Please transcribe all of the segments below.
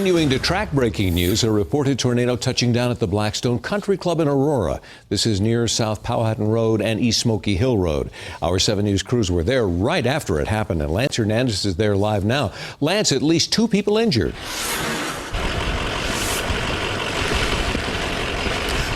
Continuing to track breaking news, a reported tornado touching down at the Blackstone Country Club in Aurora. This is near South Powhatan Road and East Smoky Hill Road. Our 7 News crews were there right after it happened, and Lance Hernandez is there live now. Lance, at least 2 people injured.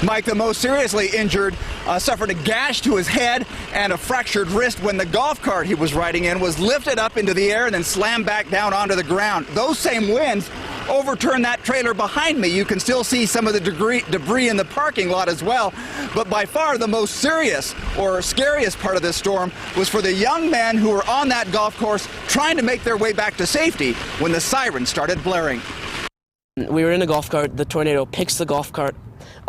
Mike, the most seriously injured, suffered a gash to his head and a fractured wrist when the golf cart he was riding in was lifted up into the air and then slammed back down onto the ground. Those same winds overturned that trailer behind me. You can still see some of the debris in the parking lot as well. But by far the most serious or scariest part of this storm was for the young men who were on that golf course trying to make their way back to safety when the siren started blaring. We were in a golf cart. The tornado picks the golf cart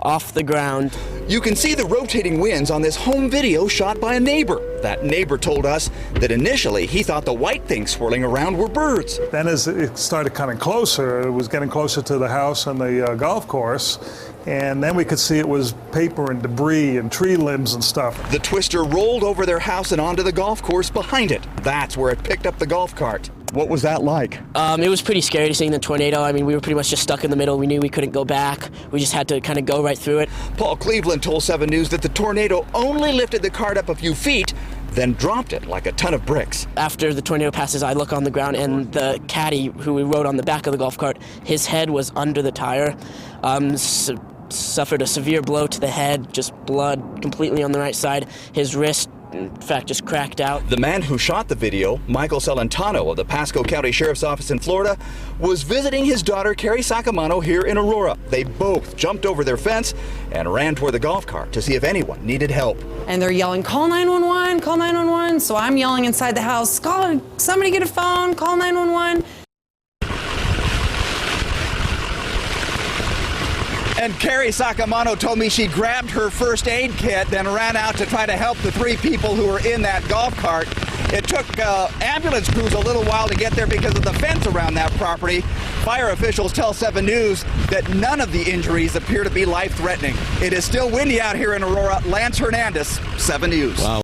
off the ground. You can see the rotating winds on this home video shot by a neighbor. That neighbor told us that initially he thought the white things swirling around were birds. Then as it started coming closer, it was getting closer to the house and the golf course, and then we could see it was paper and debris and tree limbs and stuff. The twister rolled over their house and onto the golf course behind it. That's where it picked up the golf cart. What was that like? It was pretty scary seeing the tornado. I mean, we were pretty much just stuck in the middle. We knew we couldn't go back. We just had to kind of go right through it. Paul Cleveland told 7 News that the tornado only lifted the cart up a few feet, then dropped it like a ton of bricks. After the tornado passes, I look on the ground, and the caddy who we rode on the back of the golf cart, his head was under the tire. Suffered a severe blow to the head, just blood completely on the right side. His wrist, in fact, just cracked out. The man who shot the video, Michael Celentano of the Pasco County Sheriff's Office in Florida, was visiting his daughter, Carrie Sacamano, here in Aurora. They both jumped over their fence and ran toward the golf cart to see if anyone needed help. And they're yelling, call 911, call 911. So I'm yelling inside the house, call somebody, get a phone, call 911. And Carrie Sacamano told me she grabbed her first aid kit, then ran out to try to help the 3 people who were in that golf cart. It took ambulance crews a little while to get there because of the fence around that property. Fire officials tell 7 News that none of the injuries appear to be life-threatening. It is still windy out here in Aurora. Lance Hernandez, 7 News. Wow.